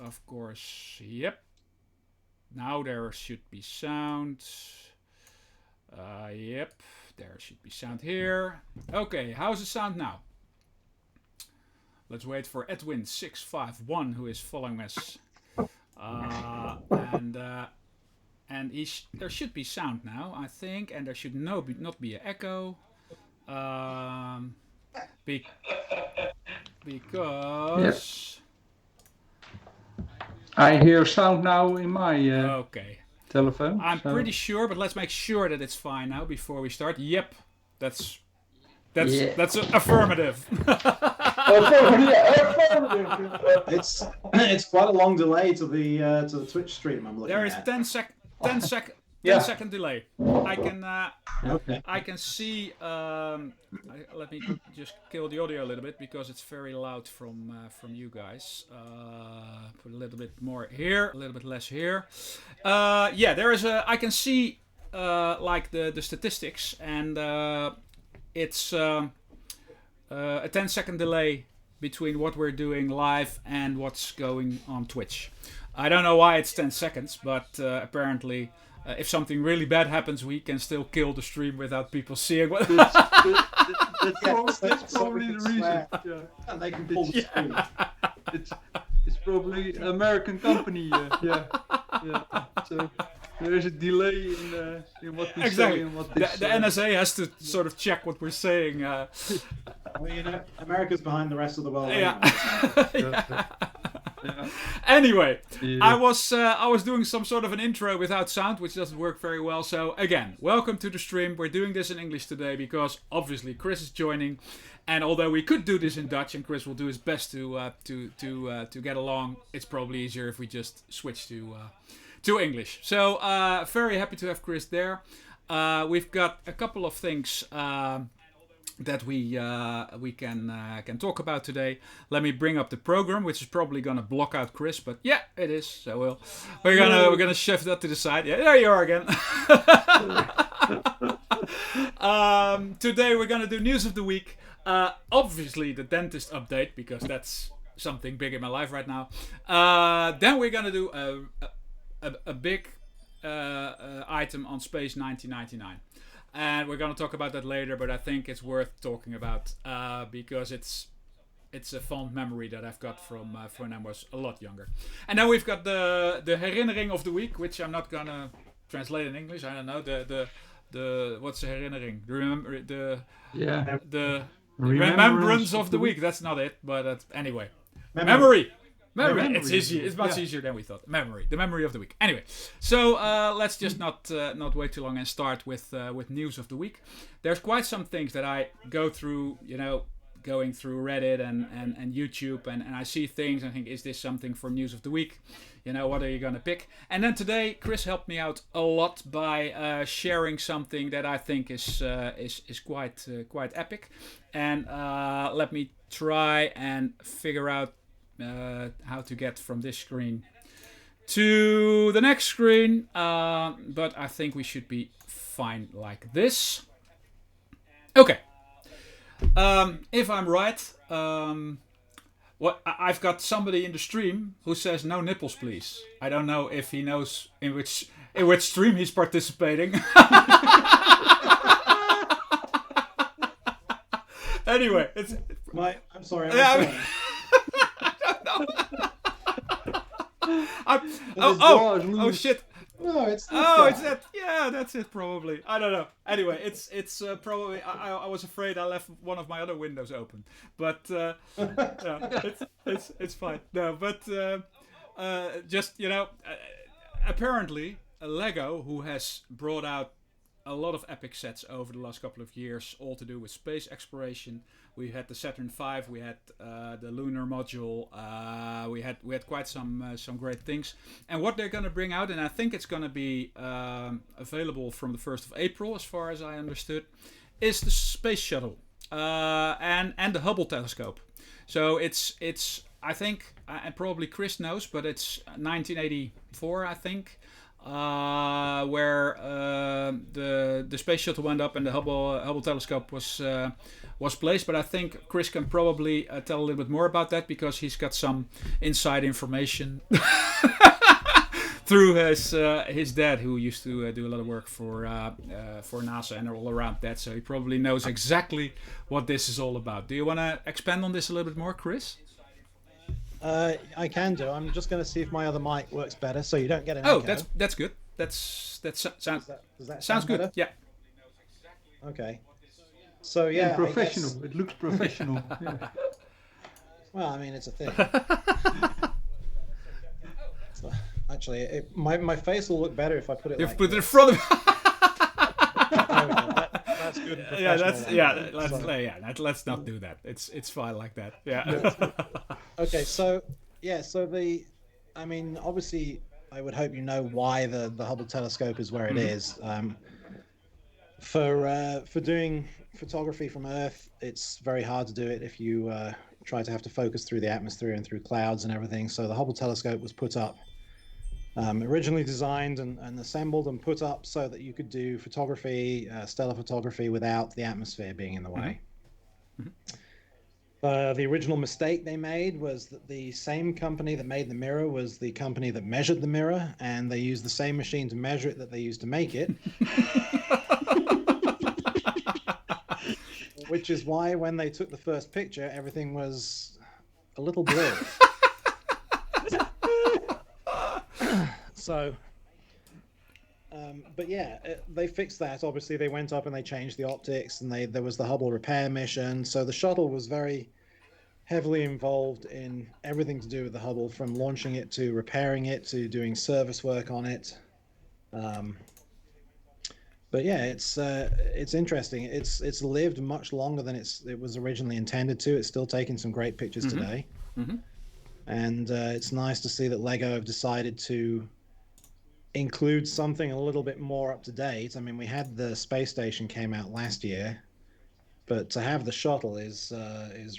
Of course, yep. Now there should be sound. Yep, there should be sound here. Okay, how's the sound now? Let's wait for Edwin651, who is following us. And there should be sound now, I think, and there should not be an echo. Because... I hear sound now in my okay. telephone. I'm pretty sure, but let's make sure that it's fine now before we start. Yep, that's affirmative. It's quite a long delay to the Twitch stream. I'm looking. There is at. 10 second delay. I can see. Let me just kill the audio a little bit because it's very loud from you guys. Put a little bit more here, a little bit less here. There is a. I can see like the statistics, and it's a 10-second delay between what we're doing live and what's going on Twitch. I don't know why it's 10 seconds, but apparently. If something really bad happens, we can still kill the stream without people seeing what. That's probably the reason. Yeah. And they can pull the screen. It's probably an American company. So there is a delay in what we say and what this. The NSA has to sort of check what we're saying. Well, America's behind the rest of the world. Yeah. Anyway. Yeah. Anyway, I was doing some sort of an intro without sound, which doesn't work very well. So again, welcome to the stream. We're doing this in English today because obviously Chris is joining, and although we could do this in Dutch, and Chris will do his best to get along, it's probably easier if we just switch to English. So very happy to have Chris there. We've got a couple of things. That we can talk about today. Let me bring up the program, which is probably gonna block out Chris, but yeah, it is. So we're gonna shift that to the side. Yeah, there you are again. Today we're gonna do news of the week. Obviously the dentist update because that's something big in my life right now. Then we're gonna do a big item on Space 1999. And we're going to talk about that later, but I think it's worth talking about because it's a fond memory that I've got from when I was a lot younger. And then we've got the herinnering of the week, which I'm not going to translate in English. I don't know the what's the herinnering? The remembrance of the week. That's not it, but anyway, memory. It's easy. It's much easier than we thought. The memory of the week. Anyway, so let's just not wait too long and start with news of the week. There's quite some things that I go through, going through Reddit and YouTube, and I see things and think, is this something for news of the week? What are you gonna pick? And then today, Chris helped me out a lot by sharing something that I think is quite epic, and let me try and figure out. How to get from this screen to the next screen, but I think we should be fine like this. Okay. If I'm right, I've got somebody in the stream who says no nipples, please. I don't know if he knows in which stream he's participating. Anyway, I'm sorry. I'm sorry. Oh shit! No, it's that. Yeah, that's it. Probably. I don't know. Anyway, it's probably. I was afraid I left one of my other windows open, but it's fine. No, but just apparently Lego, who has brought out a lot of epic sets over the last couple of years, all to do with space exploration. We had the Saturn V, we had the lunar module, we had quite some great things. And what they're going to bring out, and I think it's going to be available from the 1st of April, as far as I understood, is the space shuttle and the Hubble telescope. So it's I think, and probably Chris knows, but it's 1984, I think. where the space shuttle went up and the Hubble telescope was placed. But I think Chris can probably tell a little bit more about that because he's got some inside information through his dad, who used to do a lot of work for NASA and all around that. So he probably knows exactly what this is all about. Do you want to expand on this a little bit more, Chris? I can do. I'm just going to see if my other mic works better, so you don't get an echo. Oh, that's good. That sounds sound good. Better? Yeah. Okay. So yeah, and professional. It looks professional. Yeah. Well, I mean, it's a thing. So, actually, my face will look better if I put it. You like put it in this. front of. That's good. Let's not do that. It's fine like that. Yeah. Okay, so I mean, obviously, I would hope you know why the Hubble telescope is where it is. For doing photography from Earth, it's very hard to do it if you try to have to focus through the atmosphere and through clouds and everything. So the Hubble telescope was put up, originally designed and assembled and put up so that you could do photography, stellar photography, without the atmosphere being in the way. The original mistake they made was that the same company that made the mirror was the company that measured the mirror, and they used the same machine to measure it that they used to make it. Which is why when they took the first picture, everything was a little blurry. So, but yeah, they fixed that. Obviously, they went up and they changed the optics, and there was the Hubble repair mission. So the shuttle was very heavily involved in everything to do with the Hubble, from launching it to repairing it to doing service work on it. But yeah, it's interesting. It's lived much longer than it was originally intended to. It's still taking some great pictures today, and it's nice to see that LEGO have decided to include something a little bit more up to date. I mean, we had the space station came out last year, but to have the shuttle is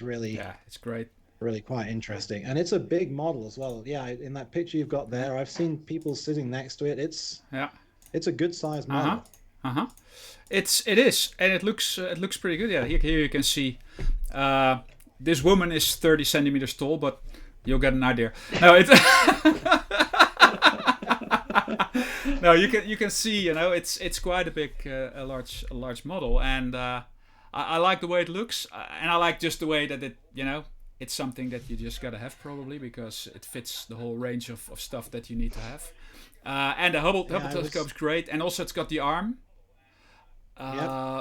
really it's great. Really quite interesting, and it's a big model as well. Yeah, in that picture you've got there, I've seen people sitting next to it. It's a good sized model. It is, and it looks pretty good. Yeah, here you can see this woman is 30 centimeters tall, but you'll get an idea. No, it's no, you can see, it's quite a big, a large model, and I like the way it looks, and I like just the way that it's something that you just gotta have probably because it fits the whole range of stuff that you need to have. And the Hubble telescope is great, and also it's got the arm.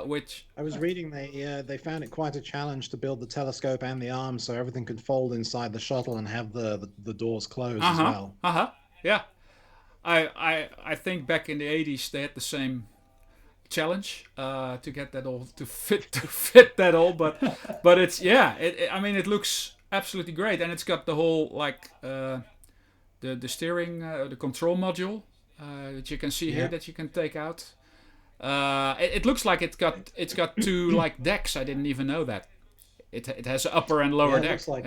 Which I was reading, they found it quite a challenge to build the telescope and the arm so everything could fold inside the shuttle and have the doors closed as well. Yeah. I think back in the 80s they had the same challenge to get that all to fit that all, but it's I mean, it looks absolutely great, and it's got the whole the steering the control module that you can see here that you can take out. It looks like it's got two like decks. I didn't even know that. It has an upper and lower deck. It looks like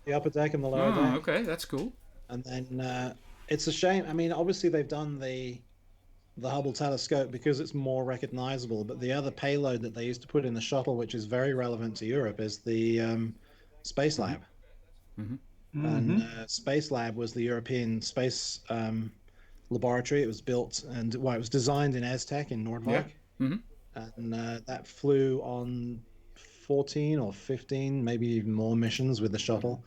the upper deck and the lower deck. Okay, that's cool. And then it's a shame. I mean, obviously they've done the Hubble telescope because it's more recognizable, but the other payload that they used to put in the shuttle, which is very relevant to Europe, is the Space Lab. And Space Lab was the European space laboratory. It was built and it was designed in Aztec in Nordmark, and that flew on 14 or 15, maybe even more missions with the shuttle.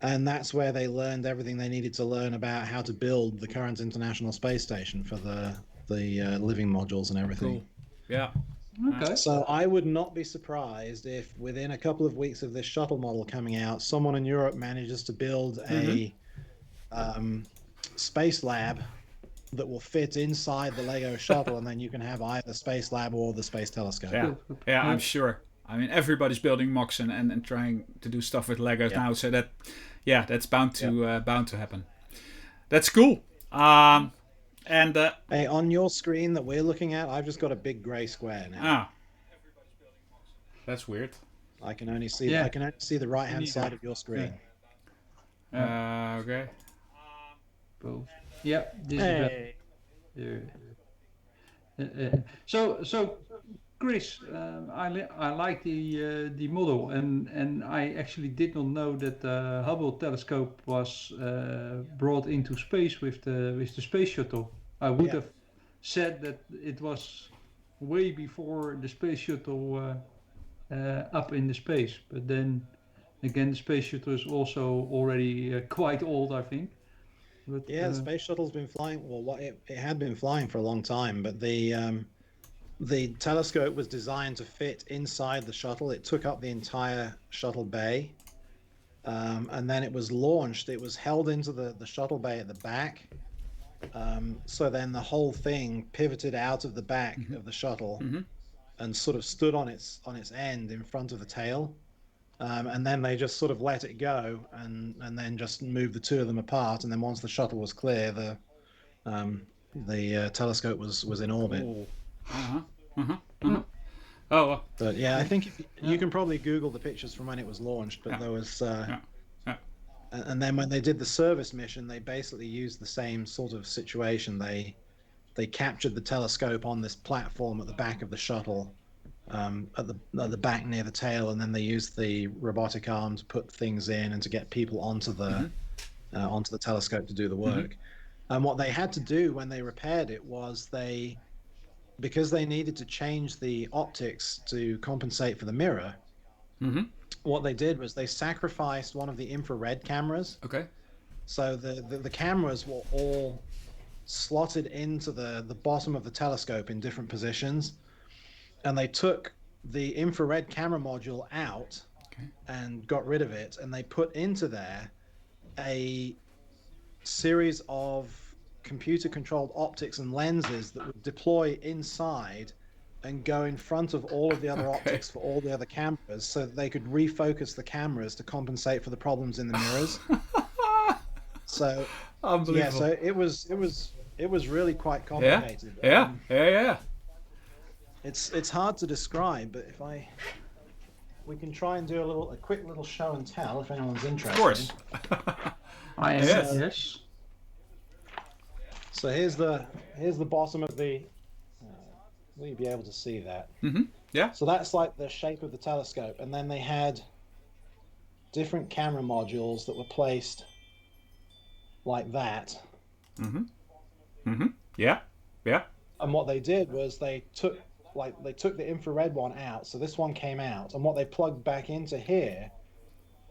And that's where they learned everything they needed to learn about how to build the current International Space Station for the living modules and everything. Cool. Yeah. Okay. So I would not be surprised if within a couple of weeks of this shuttle model coming out, someone in Europe manages to build a space lab that will fit inside the Lego shuttle, and then you can have either Space Lab or the Space Telescope. Yeah, I'm sure. I mean, everybody's building mocks and trying to do stuff with Legos now, so that's bound to happen. That's cool. Hey, on your screen that we're looking at, I've just got a big gray square now. That's weird. I can only see the right hand side of your screen. Okay. Both. Yep. Hey. So Chris, I like the model, and I actually did not know that the Hubble telescope was brought into space with the space shuttle. I would have said that it was way before the space shuttle up in the space, but then again, the space shuttle is also already quite old, I think. But, the space shuttle's been flying. Well, it had been flying for a long time, but the telescope was designed to fit inside the shuttle. It took up the entire shuttle bay, and then it was launched. It was held into the shuttle bay at the back. So then the whole thing pivoted out of the back of the shuttle and sort of stood on its end in front of the tail. And then they just sort of let it go and then just moved the two of them apart. And then once the shuttle was clear, the telescope was in orbit. Oh, but yeah, I think you can probably Google the pictures from when it was launched. But there was, and then when they did the service mission, they basically used the same sort of situation. They captured the telescope on this platform at the back of the shuttle. At the back near the tail, and then they used the robotic arm to put things in and to get people onto the telescope to do the work. And what they had to do when they repaired it was because they needed to change the optics to compensate for the mirror. What they did was they sacrificed one of the infrared cameras. Okay. So the cameras were all slotted into the bottom of the telescope in different positions. And they took the infrared camera module out and got rid of it, and they put into there a series of computer-controlled optics and lenses that would deploy inside and go in front of all of the other optics for all the other cameras, so that they could refocus the cameras to compensate for the problems in the mirrors. So, yeah, so it was really quite complicated. Yeah. It's hard to describe, but we can try and do a quick little show and tell if anyone's interested. Of course. Yes. So here's the bottom of the. Will you be able to see that? Yeah. So that's like the shape of the telescope, and then they had different camera modules that were placed like that. Yeah. And what they did was they took the infrared one out, so this one came out, and what they plugged back into here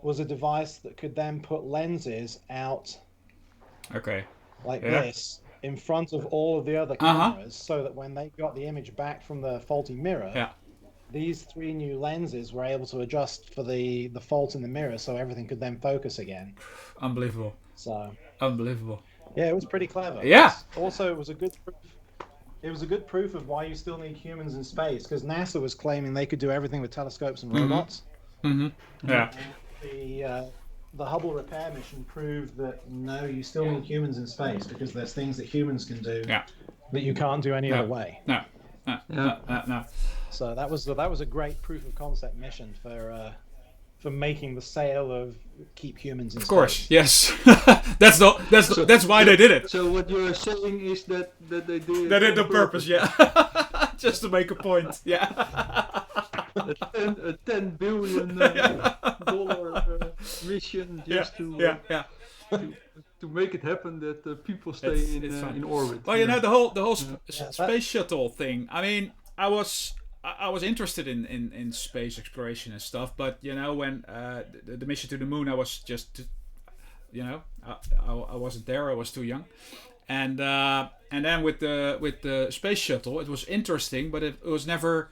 was a device that could then put lenses out this in front of all of the other cameras, so that when they got the image back from the faulty mirror, these three new lenses were able to adjust for the fault in the mirror, so everything could then focus again. Unbelievable. Yeah, it was pretty clever. Also, it was a good proof of why you still need humans in space, because NASA was claiming they could do everything with telescopes and robots. Yeah. The Hubble repair mission proved that no, you still need humans in space, because there's things that humans can do that you can't do any other way. No. So that was a great proof of concept mission for making the sale of keep humans in space. Of course, yes. that's why they did it. So what you're saying is that they did it on purpose, yeah. Just to make a point, yeah. a $10 billion dollar mission just to make it happen that people stay in orbit. Well, the whole space shuttle thing. I mean, I was interested in space exploration and stuff, but when the mission to the moon, I was just, I wasn't there. I was too young, and then with the space shuttle, it was interesting, but it was never.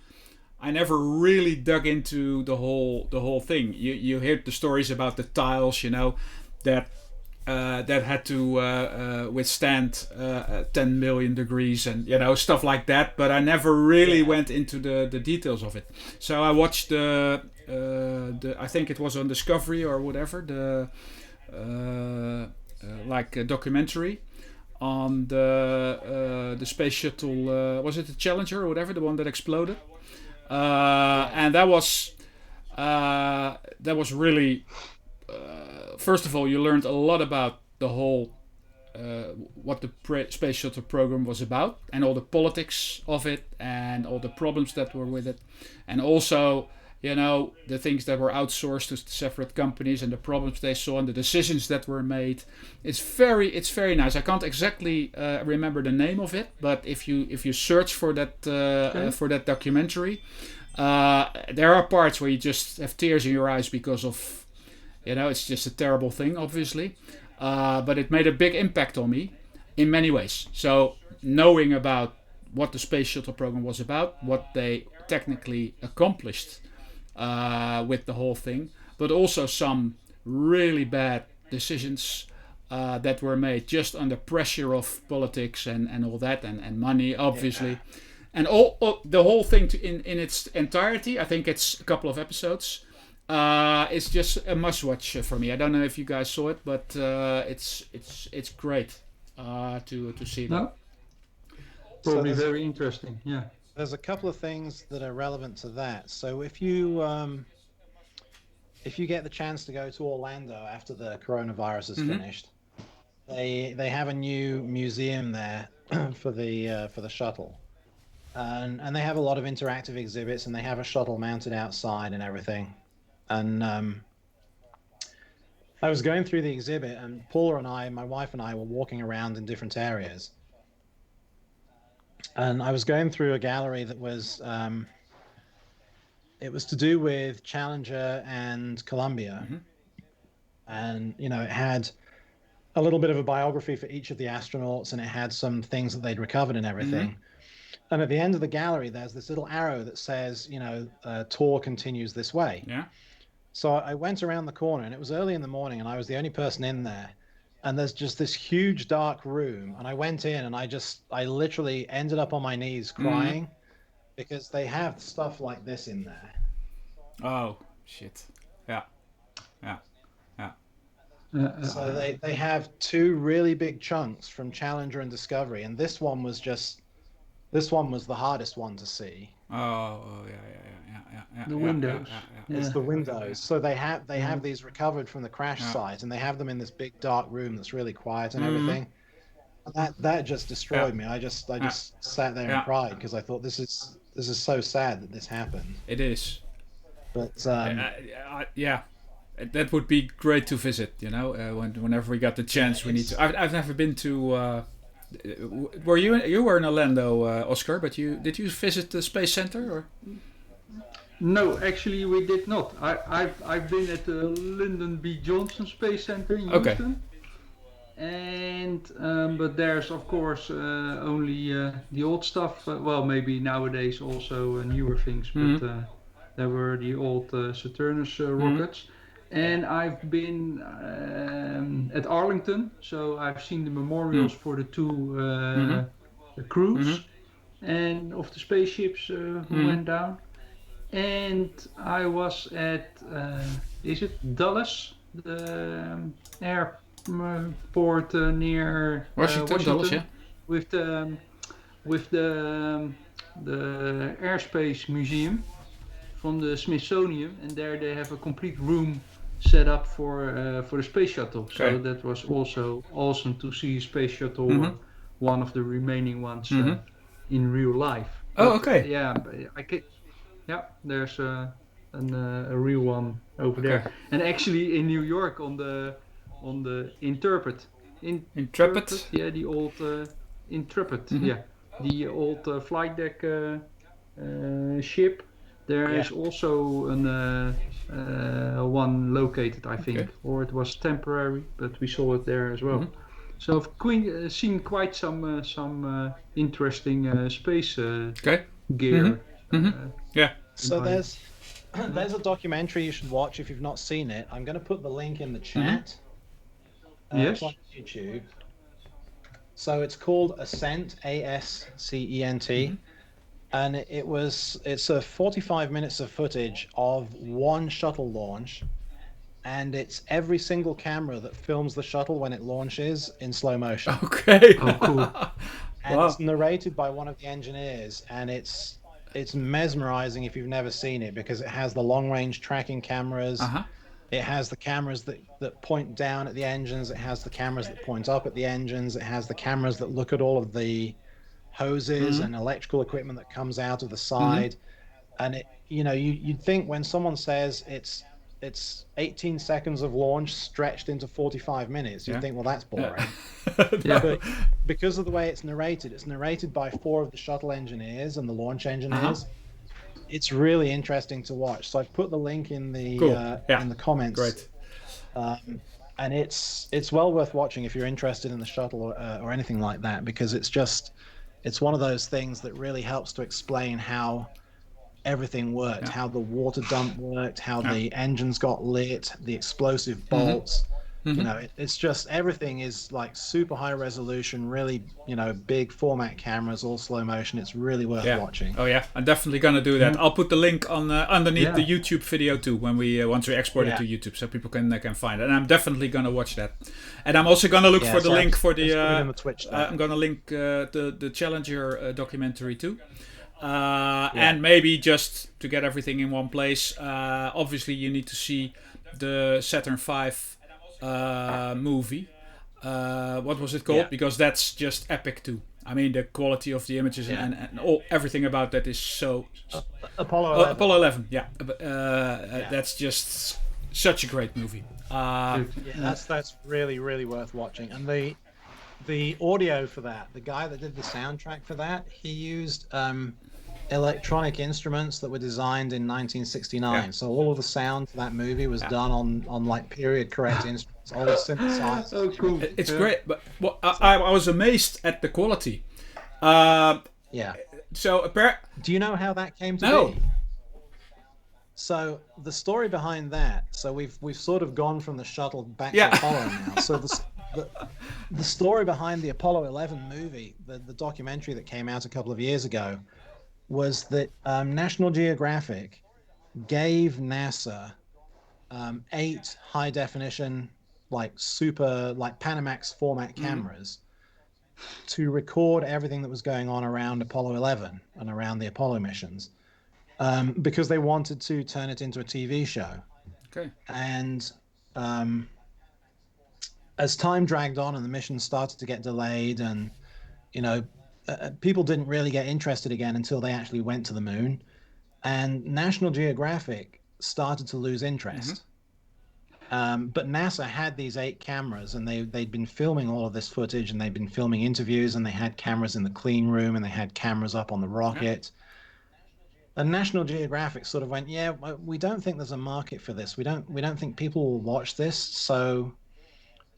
I never really dug into the whole thing. You hear the stories about the tiles, that had to withstand 10 million degrees and stuff like that. But I never really went into the details of it. So I watched the I think it was on Discovery or whatever, like a documentary on the space shuttle. Was it the Challenger or whatever, the one that exploded? And that was really. First of all, you learned a lot about the whole what the space shuttle program was about, and all the politics of it, and all the problems that were with it, and also, the things that were outsourced to separate companies and the problems they saw and the decisions that were made. It's very nice. I can't exactly remember the name of it, but if you search for that documentary, there are parts where you just have tears in your eyes because of, it's just a terrible thing, obviously. But it made a big impact on me in many ways. So knowing about what the space shuttle program was about, what they technically accomplished with the whole thing, but also some really bad decisions that were made just under pressure of politics and all that, and money, obviously. Yeah. And all the whole thing in its entirety, I think it's a couple of episodes. It's just a must-watch for me. I don't know if you guys saw it, but it's great to see that. No? Probably very interesting. Yeah. There's a couple of things that are relevant to that. So if you get the chance to go to Orlando after the coronavirus is finished, they have a new museum there for the shuttle, and they have a lot of interactive exhibits, and they have a shuttle mounted outside and everything. And I was going through the exhibit, and Paula and I, my wife and I, were walking around in different areas. And I was going through a gallery that was, it was to do with Challenger and Columbia. And, it had a little bit of a biography for each of the astronauts, and it had some things that they'd recovered and everything. And at the end of the gallery, there's this little arrow that says, tour continues this way. Yeah. So I went around the corner, and it was early in the morning, and I was the only person in there. And there's just this huge dark room, and I went in, and I literally ended up on my knees crying because they have stuff like this in there. Oh shit! Yeah. So they have two really big chunks from Challenger and Discovery, and this one was the hardest one to see. Oh yeah. The windows. It's the windows. So they have these recovered from the crash site, and they have them in this big dark room that's really quiet and everything. And that just destroyed me. I just sat there and cried because I thought this is so sad that this happened. It is. But that would be great to visit. Whenever we got the chance, we need to. I've never been to. Were you were in Orlando, Oscar? But did you visit the Space Center or? No, actually we did not. I've been at the Lyndon B. Johnson Space Center in Houston. And but there's of course only the old stuff. Well, maybe nowadays also newer things, but there were the old Saturnus rockets. And I've been at Arlington, so I've seen the memorials for the two crews and of the spaceships who went down. And I was at, is it Dulles, the airport near Washington, Dulles, yeah. with the airspace museum from the Smithsonian, and there they have a complete room set up for the space shuttle. Okay. So that was also awesome to see space shuttle, one of the remaining ones in real life. Oh, okay. Yeah, yeah, there's a real one over there, and actually in New York on the Intrepid. Yeah, the old Intrepid. Yeah, the old flight deck ship. There is also one located, I think, or it was temporary, but we saw it there as well. So I've seen quite some interesting space gear. Yeah. So there's a documentary you should watch if you've not seen it. I'm going to put the link in the chat. Yes. It's on YouTube. So it's called Ascent, ASCENT. And it's a 45 minutes of footage of one shuttle launch, and it's every single camera that films the shuttle when it launches in slow motion. Okay. Oh, cool. And it's narrated by one of the engineers, and it's mesmerizing if you've never seen it, because it has the long range tracking cameras. It has the cameras that point down at the engines. It has the cameras that point up at the engines. It has the cameras that look at all of the hoses and electrical equipment that comes out of the side. And it, you'd think when someone says it's 18 seconds of launch stretched into 45 minutes, you'd think, well, that's boring. But because of the way it's narrated by 4 of the shuttle engineers and the launch engineers. It's really interesting to watch. So I've put the link in the in the comments. Great. And it's well worth watching if you're interested in the shuttle or anything like that, because it's one of those things that really helps to explain how everything worked, how the water dump worked, how the engines got lit, the explosive bolts. It's just everything is like super high resolution, really, big format cameras, all slow motion. It's really worth watching. Oh yeah, I'm definitely gonna do that. I'll put the link on underneath the YouTube video too when we once we export it to YouTube, so people can find it. And I'm definitely gonna watch that. And I'm also gonna look for the link for the. I'm gonna link the Challenger documentary too. And maybe just to get everything in one place. Obviously, you need to see the Saturn V. Movie. What was it called? Because that's just epic too. I mean, the quality of the images and everything about that is so. Apollo 11. Apollo 11. Yeah, that's just such a great movie. That's really, really worth watching. And the audio for that, the guy that did the soundtrack for that, he used electronic instruments that were designed in 1969. So all of the sound for that movie was done on like period correct instruments, all synthesized. So cool. It's great, but I was amazed at the quality. So do you know how that came to be? So the story behind that. So we've sort of gone from the shuttle back to Apollo now. So the story behind the Apollo 11 movie, the documentary that came out a couple of years ago, was that National Geographic gave NASA 8 high definition, super Panamax format cameras to record everything that was going on around Apollo 11 and around the Apollo missions, because they wanted to turn it into a TV show. Okay. And as time dragged on and the mission started to get delayed, and people didn't really get interested again until they actually went to the moon, and National Geographic started to lose interest. But NASA had these 8 cameras, and they'd been filming all of this footage, and they'd been filming interviews, and they had cameras in the clean room, and they had cameras up on the rocket. And National Geographic sort of went, we don't think there's a market for this. We don't think people will watch this, so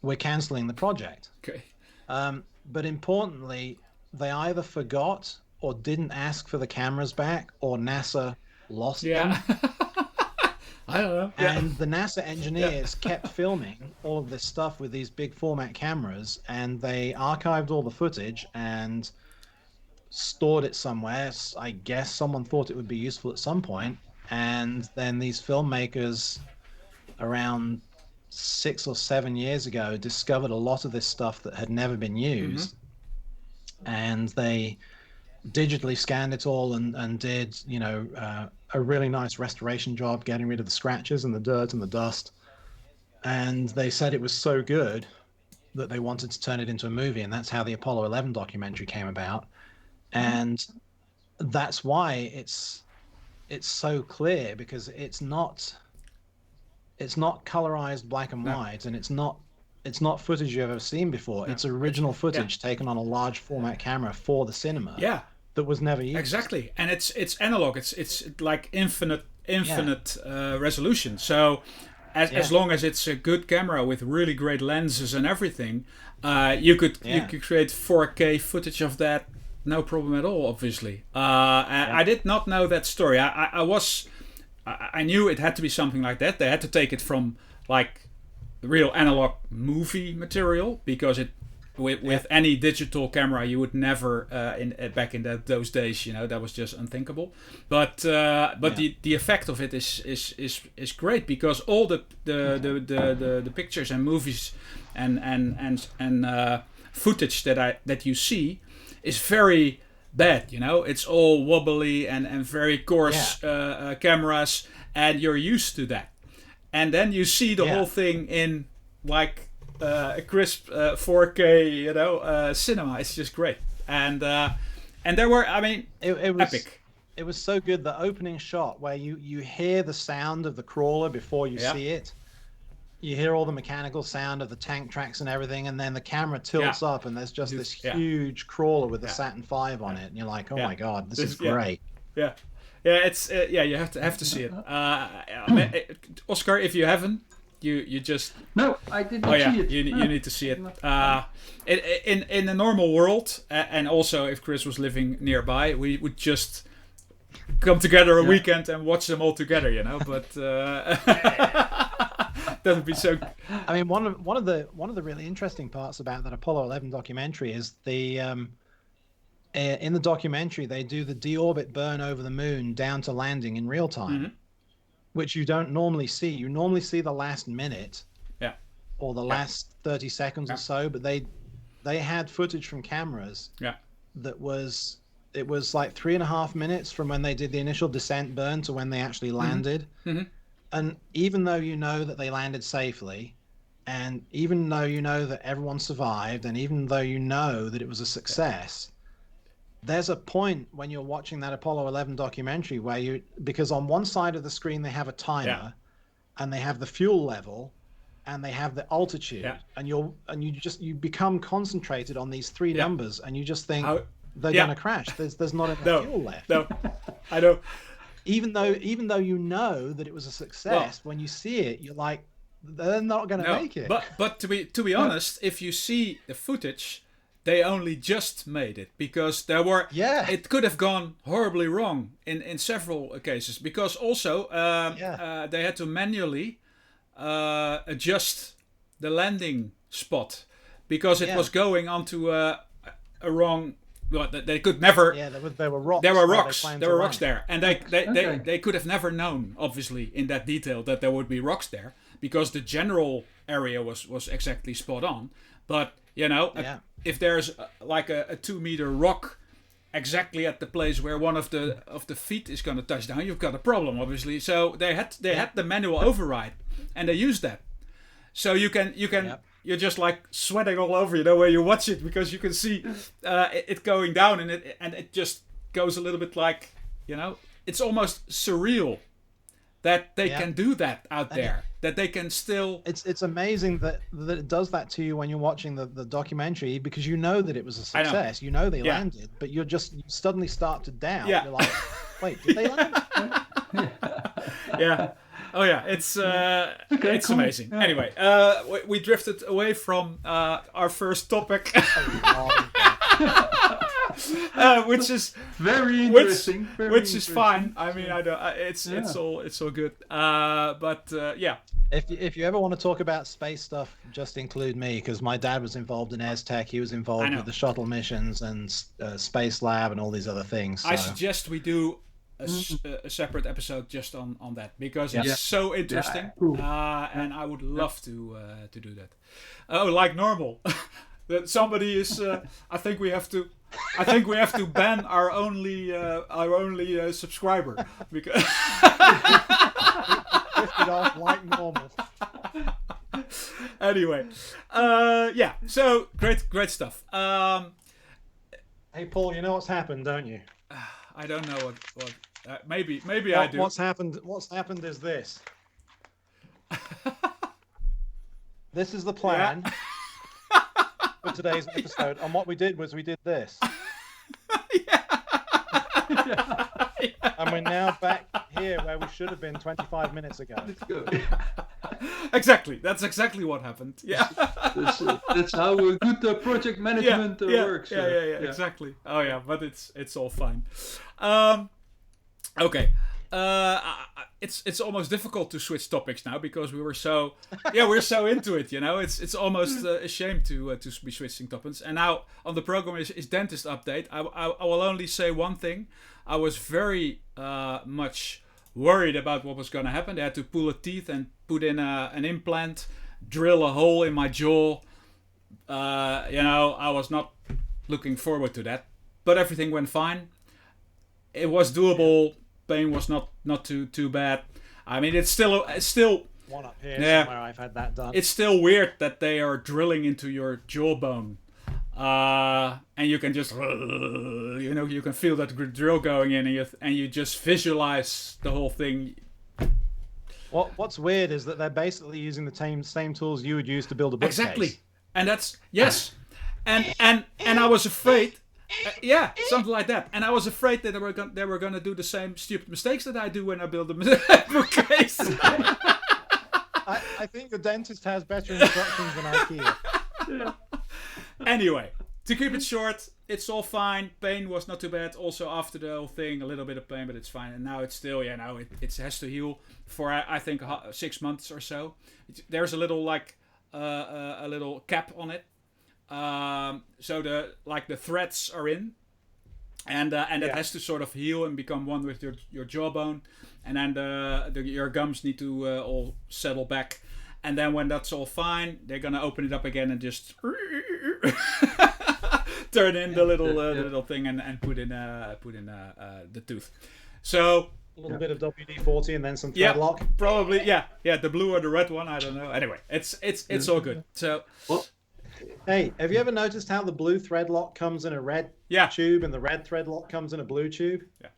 we're canceling the project. Okay. But importantly, they either forgot or didn't ask for the cameras back, or NASA lost them. I don't know. And the NASA engineers kept filming all of this stuff with these big format cameras, and they archived all the footage and stored it somewhere. I guess someone thought it would be useful at some point. And then these filmmakers around 6 or 7 years ago discovered a lot of this stuff that had never been used. And they digitally scanned it all and did a really nice restoration job, getting rid of the scratches and the dirt and the dust. And they said it was so good that they wanted to turn it into a movie, and that's how the Apollo 11 documentary came about. And that's why it's so clear, because it's not colorized black and white, and it's not footage you've ever seen before. It's original footage taken on a large format camera for the cinema. That was never used. Exactly, and it's analog. It's like infinite resolution. So as long as it's a good camera with really great lenses and everything, you could create 4K footage of that, no problem at all. Obviously, I did not know that story. I knew it had to be something like that. They had to take it from like real analog movie material, because with any digital camera you would never back in those days, that was just unthinkable. But the effect of it is great, because all the pictures and movies and footage that you see is very bad. It's all wobbly and very coarse cameras, and you're used to that. and then you see the whole thing in like a crisp 4K, cinema. It's just great, and there were, I mean, it was epic. It was so good. The opening shot where you hear the sound of the crawler before you see it. You hear all the mechanical sound of the tank tracks and everything, and then the camera tilts up, and there's just this huge crawler with a Saturn V on it, and you're like, "Oh my god, this is great!" Yeah, it's you have to see it. Oscar, if you haven't, you just no, I did not see it. You need to see it. In a normal world, and also if Chris was living nearby, we would just come together a weekend and watch them all together, But that would be so. I mean, one of the really interesting parts about that Apollo 11 documentary is the in the documentary they do the deorbit burn over the moon down to landing in real time, which you don't normally see. You normally see the last minute, or the last 30 seconds or so, but they had footage from cameras that was. It was like 3.5 minutes from when they did the initial descent burn to when they actually landed. And even though you know that they landed safely, and even though you know that everyone survived, and even though you know that it was a success, there's a point when you're watching that Apollo 11 documentary where because on one side of the screen they have a timer, and they have the fuel level, and they have the altitude, and you become concentrated on these three numbers, and you just think, they're going to crash. There's not enough fuel left. No, I know. Even though you know that it was a success, when you see it, you're like, they're not going to make it. But to be honest, if you see the footage, they only just made it because there were. It could have gone horribly wrong in several cases because also they had to manually adjust the landing spot because it was going onto a wrong. Well, they could never. Yeah, there were rocks. There were rocks. There were rocks there, and they could have never known, obviously, in that detail that there would be rocks there because the general area was exactly spot on. But if there's like a 2-meter rock exactly at the place where one of the feet is going to touch down, you've got a problem, obviously. So they had the manual override, and they used that. So you can. You're just like sweating all over, where you watch it because you can see it going down and it just goes a little bit like, it's almost surreal that they can do that out there, that they can still. It's amazing that it does that to you when you're watching the documentary because you know that it was a success. You know they landed, but you suddenly start to doubt. You're like, wait, did they land? Yeah. Oh yeah, it's it's amazing. Yeah. Anyway, we drifted away from our first topic, which is very interesting. Which is fine. I mean, I don't. It's all good. But yeah. If you ever want to talk about space stuff, just include me because my dad was involved in Aztec. He was involved with the shuttle missions and Space Lab and all these other things. So. I suggest we do a separate episode just on that because it's so interesting, and I would love to do that. Oh, like normal. That somebody is. I think we have to ban our only subscriber because. It off like normal. Anyway, so great stuff. Hey Paul, you know what's happened, don't you? I don't know what maybe I do. What's happened is this. This is the plan for today's episode, and what we did was we did this. And we're now back here where we should have been 25 minutes ago. Exactly. That's exactly what happened. Yeah. That's how a good project management works. Yeah, exactly. Oh yeah, but it's all fine. Okay. It's almost difficult to switch topics now because we're so into it. It's almost a shame to be switching topics. And now on the program is dentist update. I will only say one thing. I was very much worried about what was going to happen. They had to pull a teeth and put in an implant, drill a hole in my jaw. I was not looking forward to that, but everything went fine. It was doable. Pain was not too bad. I mean, it's still one up here Yeah. somewhere. I've had that done. It's still weird that they are drilling into your jawbone. And you can just, you can feel that drill going in, and you just visualize the whole thing. What's weird is that they're basically using the same tools you would use to build a bookcase. Exactly, and that's yes, and I was afraid, something like that, and I was afraid that they were gonna do the same stupid mistakes that I do when I build a bookcase. I think the dentist has better instructions than IKEA. Yeah. Anyway, to keep it short, it's all fine. Pain was not too bad. Also, after the whole thing, a little bit of pain, but it's fine. And now it's still, it has to heal for I think 6 months or so. There's a little a little cap on it, so the threads are in, and it has to sort of heal and become one with your jawbone, and then your gums need to all settle back. And then when that's all fine, they're gonna open it up again and just turn in the little thing and put in the tooth. So a little bit of WD-40 and then some thread lock. Probably the blue or the red one, I don't know. Anyway, it's all good. So. Hey, have you ever noticed how the blue thread lock comes in a red tube and the red thread lock comes in a blue tube? Yeah.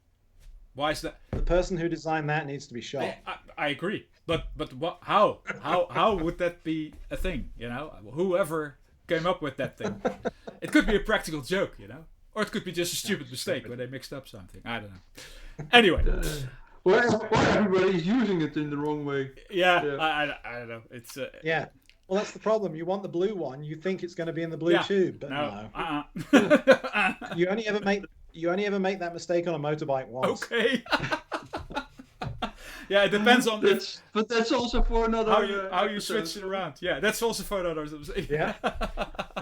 Why is that? The person who designed that needs to be shot. I agree. But what? How would that be a thing? Whoever came up with that thing. It could be a practical joke, or it could be just a stupid mistake where they mixed up something. I don't know. Anyway, well, everybody's using it in the wrong way. Yeah. I don't know. It's Well, that's the problem. You want the blue one. You think it's going to be in the blue tube, but no. You only ever make that mistake on a motorbike once. Okay. Yeah, it depends on but that's also for another how you switch it around. Yeah, that's also for another. Yeah.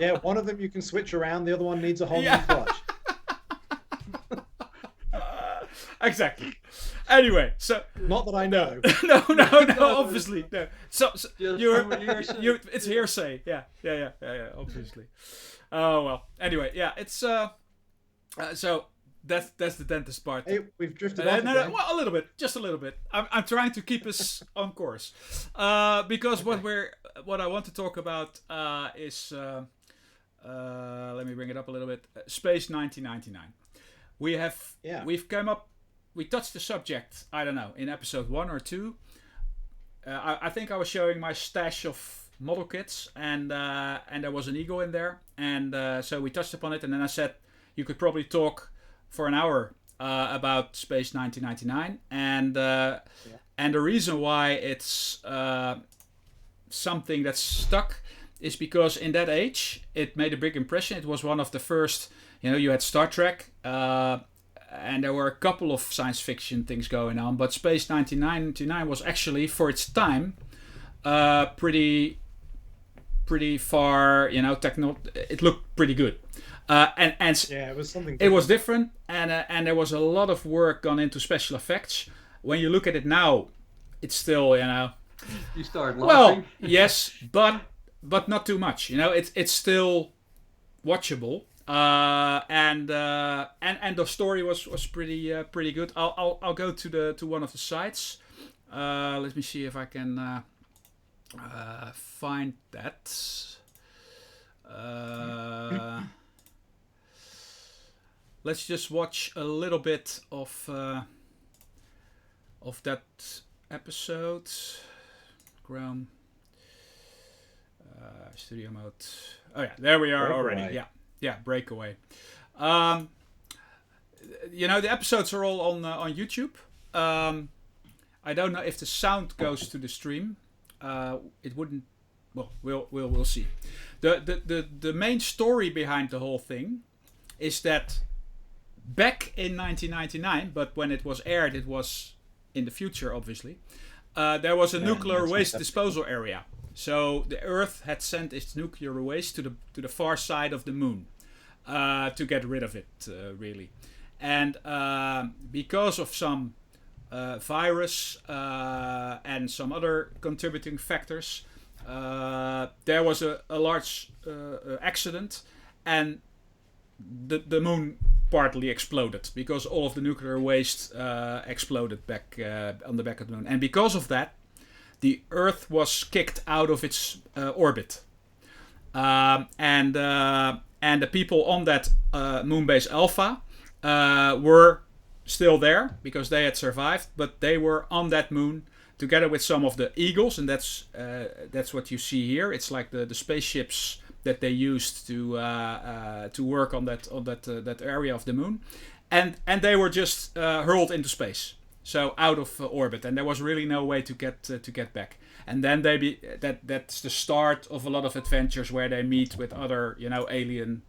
Yeah, one of them you can switch around. The other one needs a whole new clutch. Exactly. Anyway, so not that I know. No, obviously no. So it's hearsay. Yeah. Obviously. Oh well. Anyway, yeah, it's so. That's the dentist part. Hey, we've drifted off. No, well, a little bit, just a little bit. I'm trying to keep us on course, because what I want to talk about is let me bring it up a little bit. Space 1999. We touched the subject. I don't know, in episode 1 or 2. I think I was showing my stash of model kits, and there was an Eagle in there, and so we touched upon it, and then I said you could probably talk for an hour about Space 1999, and the reason why it's something that's stuck is because in that age it made a big impression. It was one of the first, you had Star Trek, and there were a couple of science fiction things going on, but Space 1999 was actually, for its time, pretty far, it looked pretty good. It was something different. It was different, and there was a lot of work gone into special effects. When you look at it now, it's still, you start laughing. Well, yes, but not too much. It's still watchable, and the story was pretty good. I'll go to one of the sites. Let me see if I can find that. Let's just watch a little bit of that episode. Chrome, studio mode. Oh yeah, there we are already. Yeah, breakaway. The episodes are all on YouTube. I don't know if the sound goes to the stream. It wouldn't. Well, we'll see. The main story behind the whole thing is that back in 1999, but when it was aired, it was in the future, obviously. There was a nuclear waste disposal area. So the Earth had sent its nuclear waste to the far side of the moon to get rid of it, really. And because of some virus and some other contributing factors, there was a large accident, and the moon partly exploded because all of the nuclear waste exploded back on the back of the moon. And because of that, the Earth was kicked out of its orbit. And the people on that Moonbase Alpha were still there because they had survived, but they were on that moon together with some of the Eagles, and that's what you see here. It's like the spaceships that they used to work on that area of the moon, and they were just hurled into space, so out of orbit, and there was really no way to get back. And then that's the start of a lot of adventures where they meet with other alien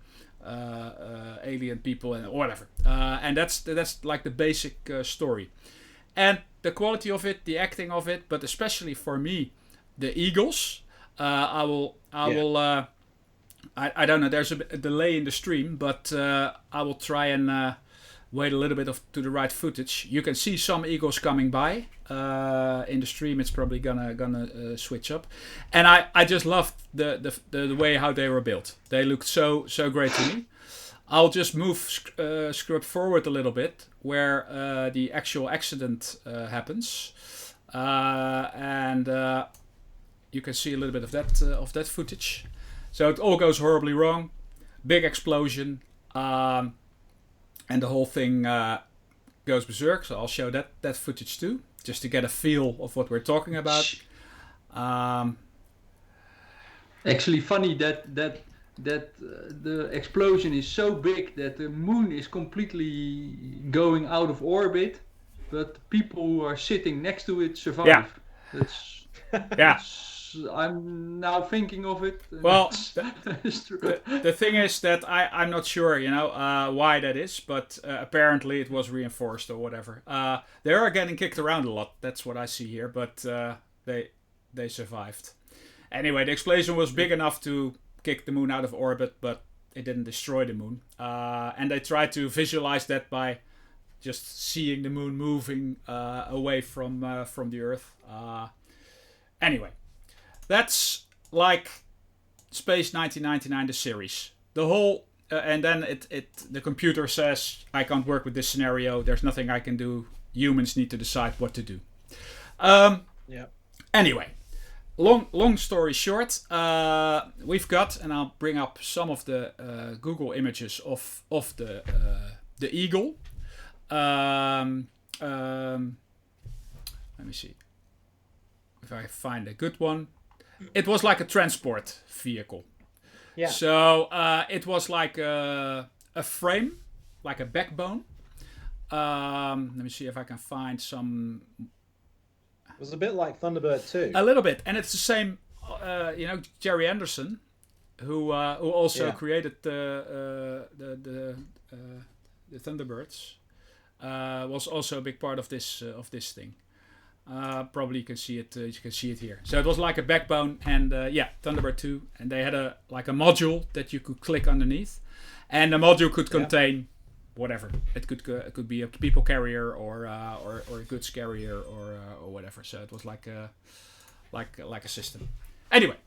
people and whatever, and that's like the basic story. And the quality of it, the acting of it, but especially for me, the Eagles. I don't know. There's a delay in the stream, but I will try and wait a little bit to the right footage. You can see some Eagles coming by in the stream. It's probably gonna switch up, and I just loved the way how they were built. They looked so great to me. I'll just move script forward a little bit where the actual accident happens, and you can see a little bit of that footage. So it all goes horribly wrong, big explosion, and the whole thing goes berserk. So I'll show that footage too, just to get a feel of what we're talking about. Actually, funny that the explosion is so big that the moon is completely going out of orbit, but people who are sitting next to it survive. Yeah. I'm now thinking of it. Well, the thing is that I'm not sure, why that is, but apparently it was reinforced or whatever. They are getting kicked around a lot. That's what I see here, but they survived. Anyway, the explosion was big enough to kick the moon out of orbit, but it didn't destroy the moon. And they tried to visualize that by just seeing the moon moving away from the Earth. Anyway, that's like Space 1999, the series. The whole and then the computer says, I can't work with this scenario. There's nothing I can do. Humans need to decide what to do. Anyway. Long story short, we've got, and I'll bring up some of the Google images of the Eagle. Let me see if I find a good one. It was like a transport vehicle. Yeah. So it was like a frame, like a backbone. Let me see if I can find some. It was a bit like Thunderbird 2. A little bit, and it's the same. Jerry Anderson, who also created the Thunderbirds, was also a big part of this thing. Probably you can see it. You can see it here. So it was like a backbone, and Thunderbird 2, and they had a module that you could click underneath, and the module could contain whatever. It could be a people carrier or a goods carrier or whatever. So it was like a system. Anyway,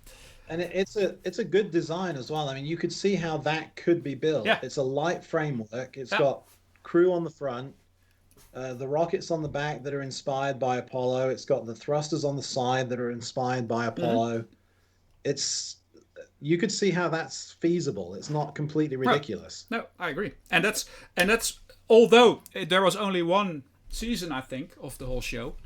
and it's a good design as well. I mean, you could see how that could be built. Yeah. It's a light framework. It's got crew on the front, the rockets on the back that are inspired by Apollo. It's got the thrusters on the side that are inspired by Apollo. Mm-hmm. You could see how that's feasible. It's not completely ridiculous. No, I agree. And that's although there was only one season, I think, of the whole show,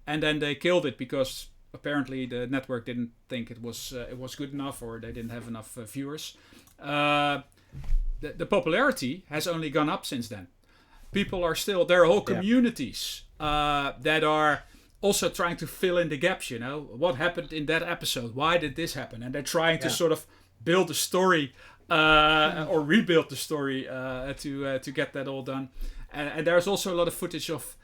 and then they killed it because apparently the network didn't think it was good enough, or they didn't have enough viewers. The popularity has only gone up since then. People are still, there are whole communities that are also trying to fill in the gaps, what happened in that episode, why did this happen, and they're trying to sort of build a story or rebuild the story to get that all done. And there's also a lot of footage of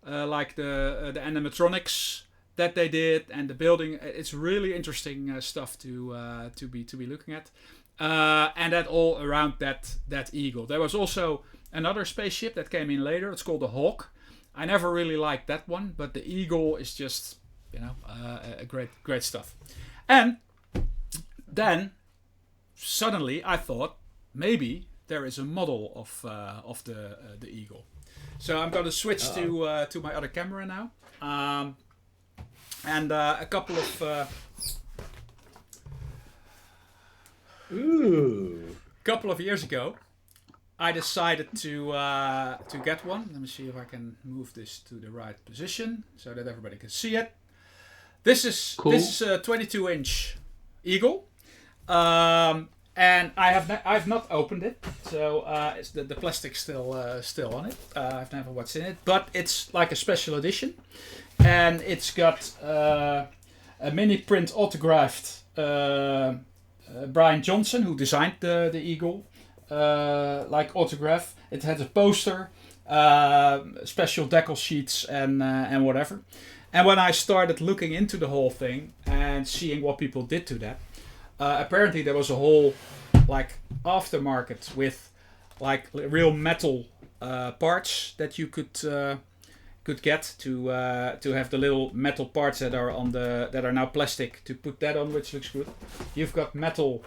like the animatronics that they did and the building. It's really interesting stuff to be looking at, and that all around that Eagle. There was also another spaceship that came in later. It's called the Hawk. I never really liked that one, but the Eagle is just, a great stuff. And then suddenly I thought maybe there is a model of the Eagle. So I'm going to switch to my other camera now. And a couple of years ago, I decided to get one. Let me see if I can move this to the right position so that everybody can see it. This is Cool. This is a 22-inch Eagle, and I've not opened it, so it's the plastic's still on it. I've never what's in it, but it's like a special edition, and it's got a mini print autographed Brian Johnson, who designed the Eagle, like autograph. It has a poster, special decal sheets, and whatever. And when I started looking into the whole thing and seeing what people did to that, apparently there was a whole like aftermarket with like real metal parts that you could get to have the little metal parts that are now plastic, to put that on, which looks good. You've got metal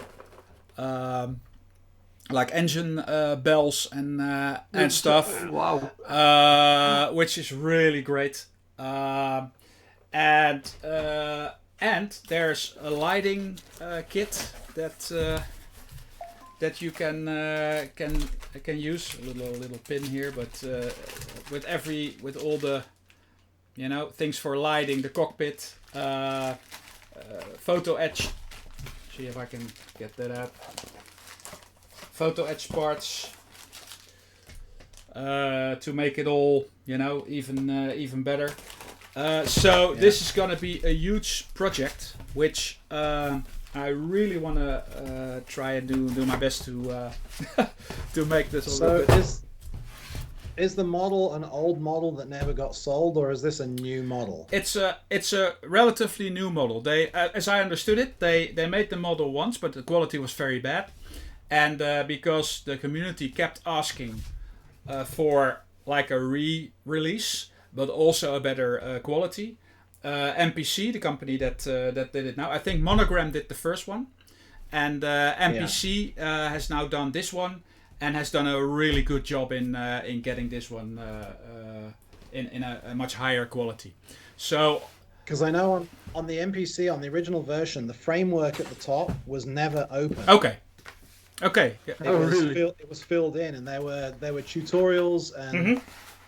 like engine bells and stuff. Wow. Which is really great. And there's a lighting kit that you can use. A little pin here, but with all the things for lighting the cockpit, photo etch. See if I can get that out. Photo etch parts to make it all even better. This is gonna be a huge project, which I really want to try and do my best to to make this all. So is the model an old model that never got sold, or is this a new model? It's a relatively new model. They, as I understood it, they made the model once, but the quality was very bad, and because the community kept asking for like a re-release, but also a better quality. MPC, the company that did it now, I think Monogram did the first one, and MPC has now done this one and has done a really good job in getting this one in a much higher quality. So, because I know on the MPC, on the original version, the framework at the top was never open. Okay. Yeah. It was filled in, and there were tutorials and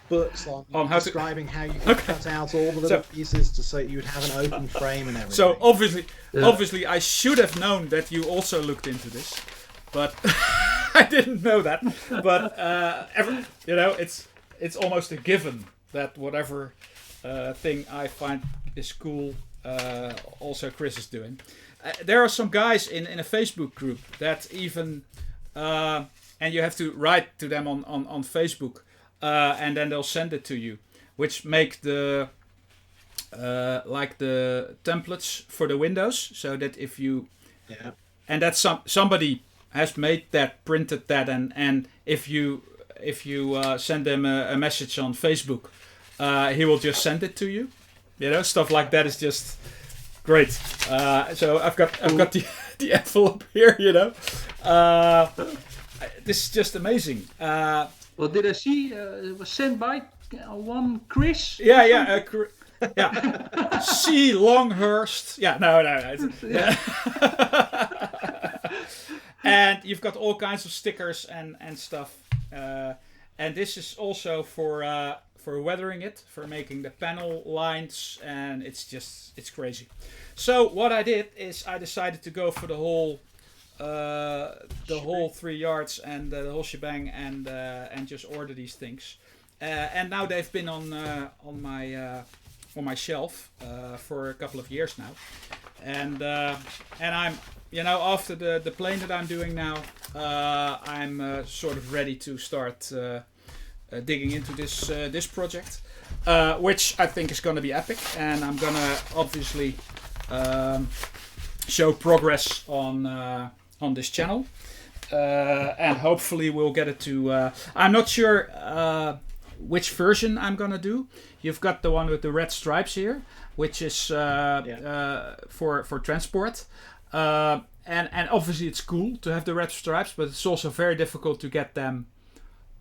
books on how describing how you could cut out all the little pieces so you'd have an open frame and everything. So obviously, I should have known that you also looked into this, but I didn't know that. But it's almost a given that whatever thing I find is cool, also Chris is doing. There are some guys in a Facebook group that even, and you have to write to them on Facebook, and then they'll send it to you, which make the like the templates for the windows, so that if you, and that's somebody has made that, printed that, and if you send them a message on Facebook, he will just send it to you. Stuff like that is just great. So I've got the envelope here. This is just amazing. Well, did I see it was sent by one Chris? Yeah. C. Longhurst. Yeah, no. Yeah. And you've got all kinds of stickers and stuff. And this is also for weathering it, for making the panel lines, and it's crazy. So what I did is I decided to go for the whole 3 yards and the whole shebang, and just order these things. And now they've been on my shelf for a couple of years now, and I'm after the plane that I'm doing now, I'm sort of ready to start digging into this project, which I think is going to be epic, and I'm gonna obviously show progress on this channel, and hopefully we'll get it to. I'm not sure which version I'm gonna do. You've got the one with the red stripes here, which is for transport. And obviously it's cool to have the red stripes, but it's also very difficult to get them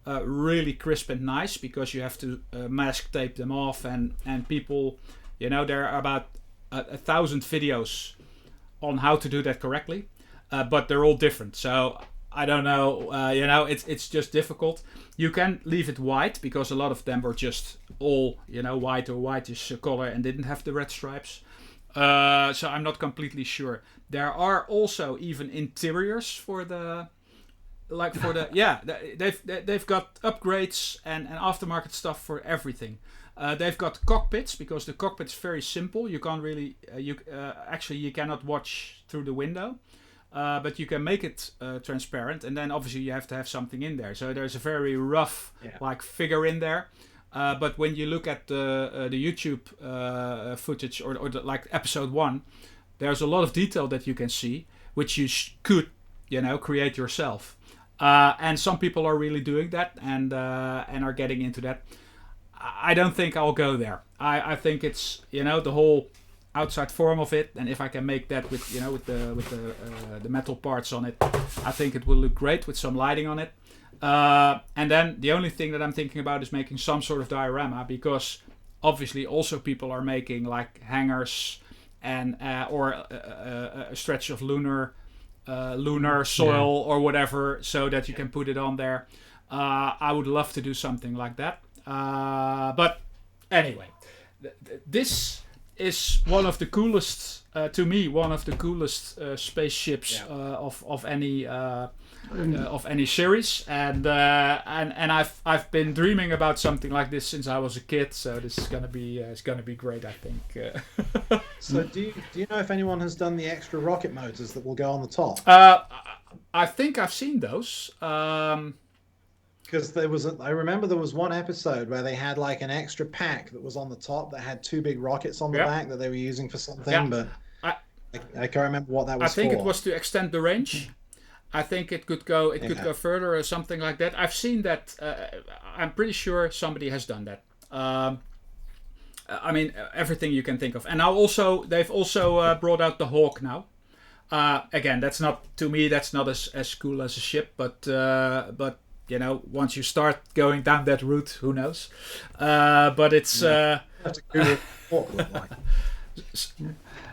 really crisp and nice, because you have to mask tape them off, and people, there are about 1,000 videos on how to do that correctly, but they're all different. So I don't know. It's just difficult. You can leave it white because a lot of them were just all white or whitish color and didn't have the red stripes. So I'm not completely sure. There are also even interiors for the. They've got upgrades and aftermarket stuff for everything. They've got cockpits because the cockpit's very simple. You can't really you cannot watch through the window, but you can make it transparent, and then obviously you have to have something in there. So there's a very rough figure in there. But when you look at the YouTube footage or episode 1, there's a lot of detail that you can see, which you could create yourself. And some people are really doing that and are getting into that. I don't think I'll go there. I think it's the whole outside form of it, and if I can make that with the metal parts on it, I think it will look great with some lighting on it. And then the only thing that I'm thinking about is making some sort of diorama, because obviously also people are making like hangars and or a stretch of lunar soil or whatever, so that you can put it on there. I would love to do something like that. But anyway, this is one of the coolest, to me, spaceships of any series, and I've been dreaming about something like this since I was a kid. So this is gonna be great, I think. So do you know if anyone has done the extra rocket motors that will go on the top? I think I've seen those. Because I remember there was one episode where they had like an extra pack that was on the top that had 2 big rockets on the back that they were using for something, but I can't remember what that was for. I think it was to extend the range. I think it could go further or something like that. I've seen that. I'm pretty sure somebody has done that. I mean, everything you can think of. And now they've also brought out the Hawk now. Again, that's not as cool as a ship, but once you start going down that route, who knows? But it's.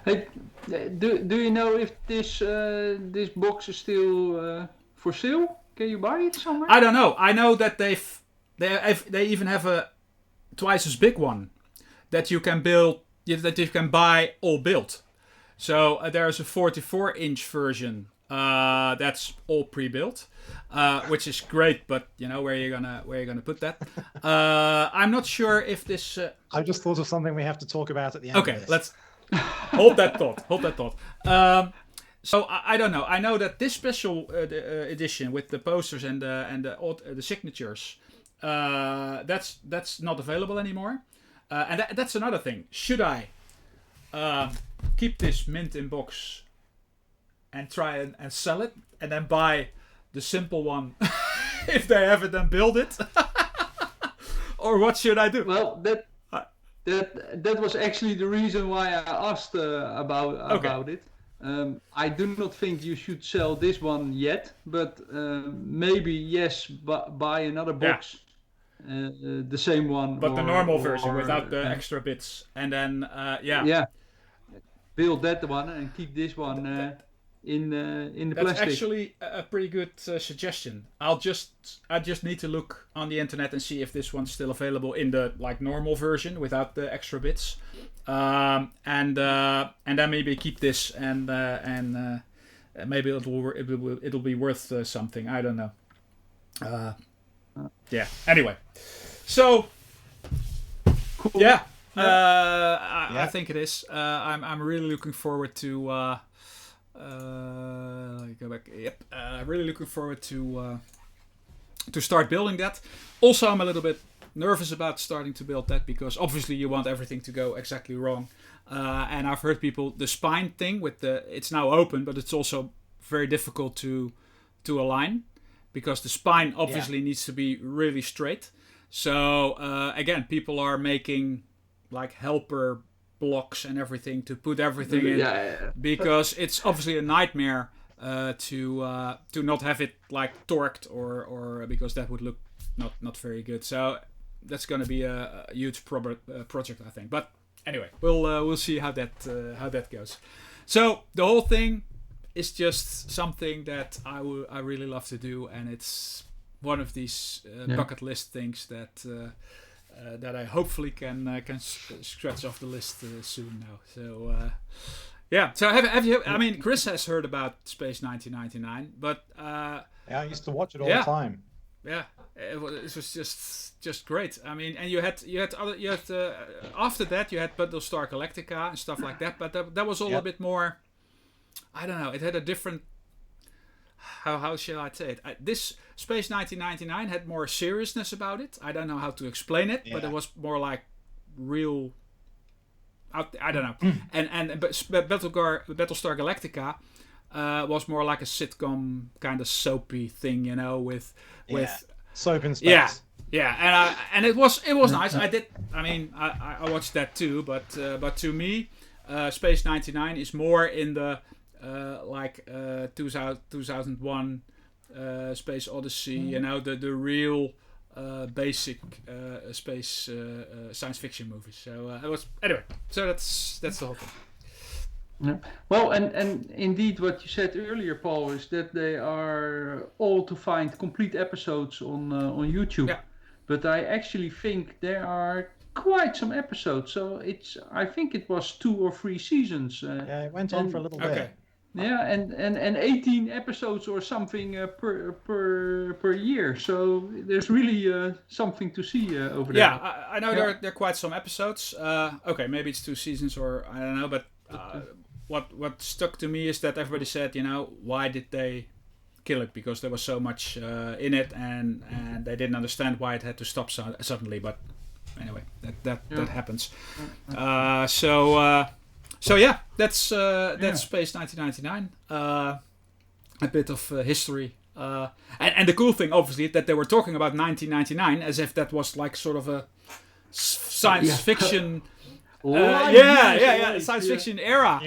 Hey, do you know if this box is still for sale? Can you buy it somewhere? I don't know. I know that they even have a twice as big one that you can build, that you can buy all built. So there's a 44-inch version that's all pre-built, which is great. But where are you gonna put that? I'm not sure if this. I just thought of something we have to talk about at the end. Okay, of this. let's hold that thought. So I don't know. I know that this special edition with the posters and the signatures, that's not available anymore. And that's another thing. Should I keep this mint in box and try and sell it, and then buy the simple one if they have it and build it? Or what should I do? Well, that was actually the reason why I asked about it. I do not think you should sell this one yet, but maybe yes, buy another box, the same one, but the normal version without the extra bits, and then build that one and keep this one in the That's plastic. That's actually a pretty good suggestion. I just need to look on the internet and see if this one's still available in the normal version without the extra bits, and then maybe keep this and maybe it'll be worth something. I don't know. Anyway, so cool. I think it is. I'm really looking forward to. Go back. Yep. Really looking forward to start building that. Also, I'm a little bit nervous about starting to build that because obviously you want everything to go exactly wrong. And I've heard people, the spine thing it's now open, but it's also very difficult to align because the spine obviously needs to be really straight. So again, people are making helper blocks and everything to put everything in because it's obviously a nightmare to not have it torqued or because that would look not very good. So that's going to be a huge project, I think. But anyway, we'll see how that goes. So the whole thing is just something that I really love to do, and it's one of these bucket list things that I hopefully can scratch off the list soon now. So yeah. So have you? I mean, Chris has heard about Space 1999, but yeah, I used to watch it all the time. Yeah, it was just great. I mean, and you had after that you had Battlestar Galactica and stuff like that, but that was all a bit more. I don't know. It had a different. How shall I say it? This Space 1999 had more seriousness about it. I don't know how to explain it, but it was more like real. I don't know. But Battlestar Galactica was more like a sitcom kind of soapy thing, you know, with soap in space. Yeah, and it was nice. I watched that too, but to me, Space 99 is more in the 2001 Space Odyssey, you know, the real basic space science fiction movies. So it was anyway. So that's the whole thing. Yeah. Well, and indeed, what you said earlier, Paul, is that they are all to find complete episodes on YouTube. Yeah. But I actually think there are quite some episodes. So I think it was 2 or 3 seasons. It went on for a little bit. Yeah, and 18 episodes or something per year. So there's really something to see over there. Yeah, I know there are quite some episodes. Okay, maybe it's 2 seasons or I don't know, but what stuck to me is that everybody said, you know, why did they kill it? Because there was so much in it, and they didn't understand why it had to stop suddenly. But anyway, that happens. So yeah, that's Space 1999. A bit of history, and the cool thing, obviously, that they were talking about 1999 as if that was like sort of a science fiction. Science fiction era,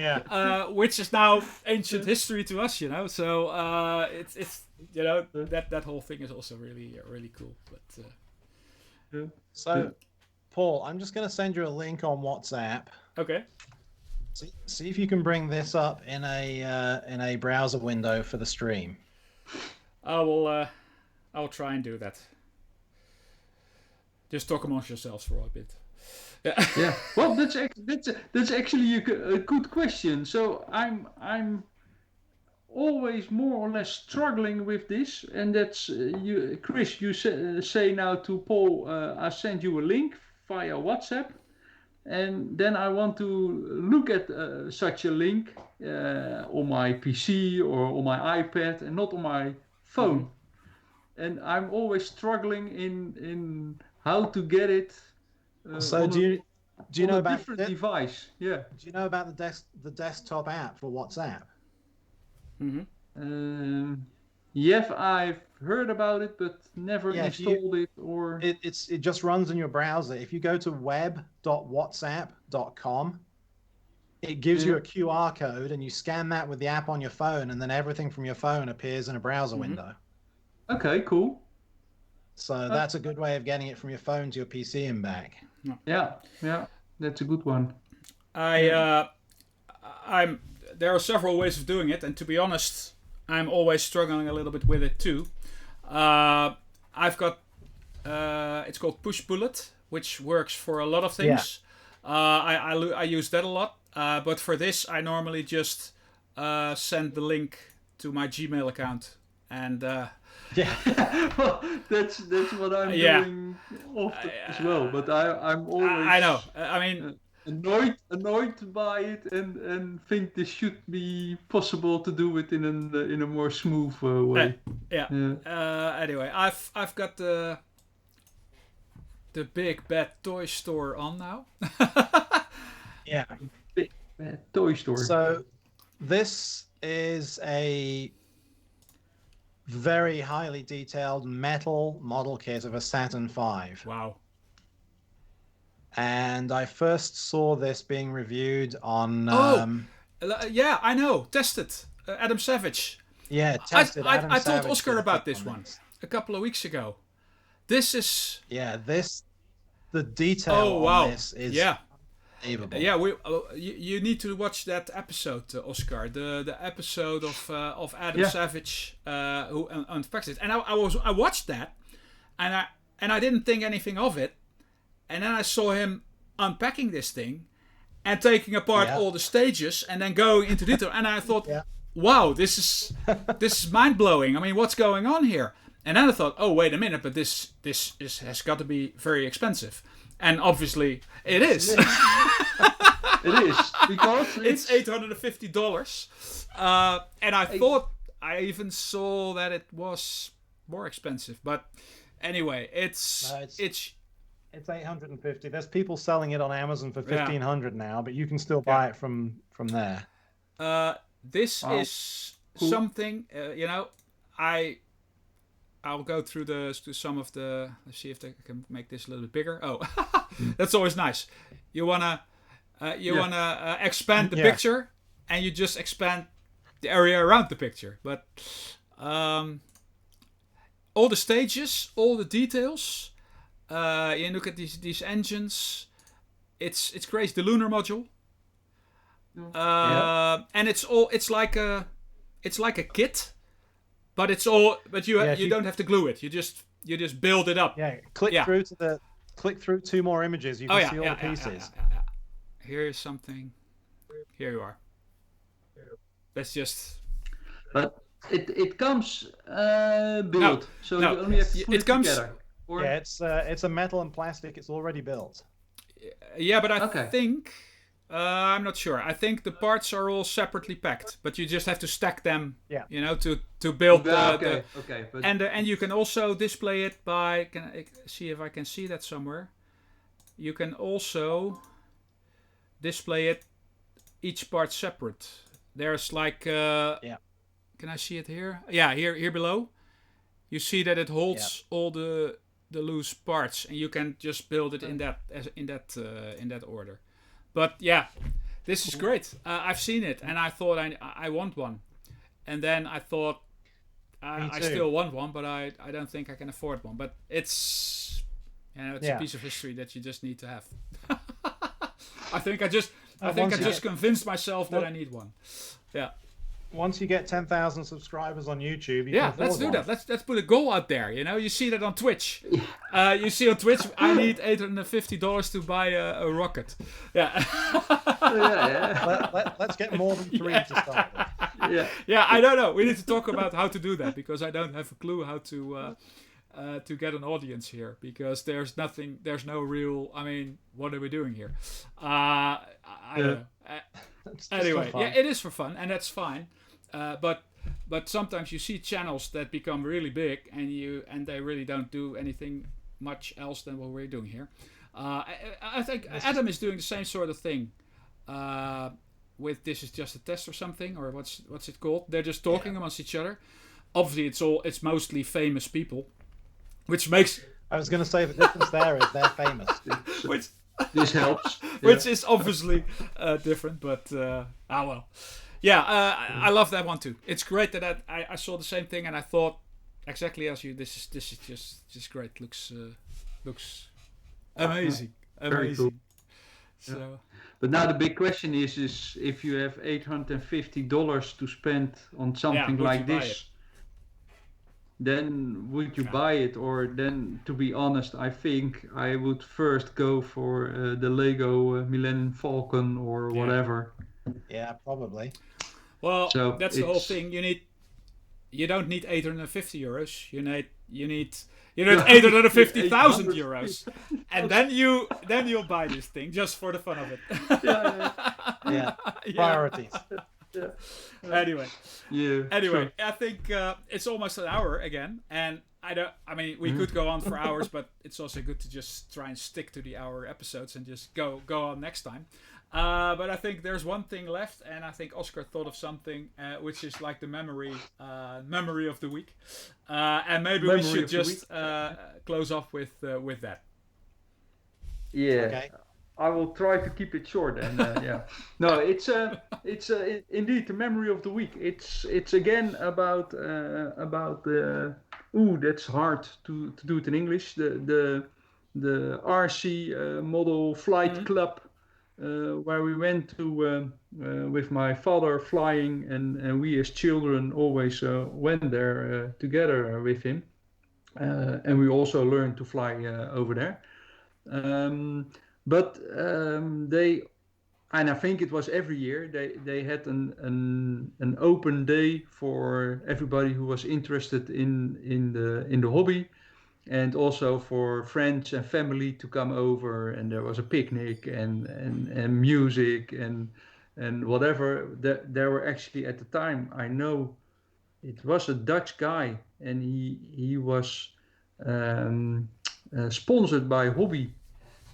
which is now ancient history to us, you know. So it's you know that whole thing is also really cool. But so, Paul, I'm just going to send you a link on WhatsApp. Okay. See if you can bring this up in a browser window for the stream. I'll try and do that. Just talk amongst yourselves for a bit. Yeah. Well, that's actually a good question. So I'm always more or less struggling with this, and that's you, Chris. You say now to Paul, I send you a link via WhatsApp. And then I want to look at such a link on my PC or on my iPad and not on my phone. And I'm always struggling in how to get it. So do you know about different device? Yeah. Do you know about the desktop app for WhatsApp? Yes, I've heard about it, but never installed it. Or it just runs in your browser. If you go to web.whatsapp.com, it gives you a QR code, and you scan that with the app on your phone, and then everything from your phone appears in a browser window. Okay, cool. So that's a good way of getting it from your phone to your PC and back. Yeah, that's a good one. There are several ways of doing it, and to be honest, I'm always struggling a little bit with it too. I've got it's called Push Bullet, which works for a lot of things. I use that a lot, but for this I normally just send the link to my Gmail account, and well, that's what I'm doing often as well. But I'm always I know. I mean. Annoyed by it, and think this should be possible to do it in a more smooth way. Anyway, I've got the big bad toy store on now. Big bad toy store. So this is a very highly detailed metal model kit of a Saturn V. Wow. And I first saw this being reviewed on... I know. Tested. Adam Savage. Yeah, tested. I told Oscar about this one a couple of weeks ago. This is... Yeah, the detail on this is Unbelievable. Yeah, you need to watch that episode, Oscar. The episode of Adam Savage who unpacks it, and I watched that, and I didn't think anything of it, and then I saw him unpacking this thing, and taking apart all the stages, and then going into detail, and I thought, wow, this is mind blowing. I mean, what's going on here? And then I thought, oh wait a minute, but this has got to be very expensive. And obviously, it is. It is because it's $850, and I thought I even saw that it was more expensive. But anyway, it's $850. There's people selling it on Amazon for $1,500 now, but you can still buy it from there. This is something I'll go through some of the. Let's see if I can make this a little bit bigger. Oh, that's always nice. You wanna expand the picture, and you just expand the area around the picture. But all the stages, all the details. You look at these engines. It's crazy. The lunar module. And it's like a kit. But it's all. But you don't have to glue it. You just build it up. Yeah. Click through 2 more images. You can see all the pieces. Here's something. Here you are. Let's just. But it comes built, so you only have to put it together. Or... Yeah, it's a metal and plastic. It's already built. Yeah, but I think. I'm not sure. I think the parts are all separately packed, but you just have to stack them. Yeah. To build the. Okay. But... And you can also display it by. Can I see if I can see that somewhere? You can also display it each part separate. There's like. Can I see it here? Yeah, here below. You see that it holds all the loose parts, and you can just build it in that order. But yeah, this is great. I've seen it, and I thought I want one, and then I thought I still want one, but I don't think I can afford one. But it's a piece of history that you just need to have. I think I just convinced myself that I need one. Yeah. Once you get 10,000 subscribers on YouTube, let's do that. Let's put a goal out there. You see that on Twitch. You see on Twitch, I need $850 to buy a rocket. Yeah. Let's get more than 3 to start with. Yeah. I don't know. We need to talk about how to do that, because I don't have a clue how to get an audience here, because there's no real. I mean, what are we doing here? I don't know. Anyway, it is for fun, and that's fine. But sometimes you see channels that become really big, and they really don't do anything much else than what we're doing here. I think Adam is doing the same sort of thing. With This Is Just a Test or something, or what's it called? They're just talking amongst each other. Obviously, it's mostly famous people, which makes. I was going to say the difference there is they're famous. Which. This helps. Which is obviously different, but well. Yeah, I love that one too. It's great that I saw the same thing, and I thought exactly as you. This is just great. Looks amazing. Very cool. So. But now the big question is if you have $850 to spend on something like this, then would you buy it? Or then, to be honest, I think I would first go for the Lego Millennium Falcon or whatever. Yeah, probably. Well, so that's the whole thing. You don't need €850. You need 850,000 euros, and then you'll buy this thing just for the fun of it. Yeah. Priorities. Yeah. Anyway, sure. I think it's almost an hour again, and we could go on for hours, but it's also good to just try and stick to the hour episodes and just go on next time. But I think there's one thing left, and I think Oscar thought of something which is like the memory of the week, and maybe we should just close off with that. Yeah. Okay. I will try to keep it short, and no, it's indeed the memory of the week. It's again about that's hard to do it in English. The RC Model Flight Club where we went to with my father flying, and we as children always went there together with him, and we also learned to fly over there. But they, and I think it was every year, they had an open day for everybody who was interested in the hobby, and also for friends and family to come over, and there was a picnic and music and whatever. There were actually, at the time, I know it was a Dutch guy, and he was sponsored by Hobby,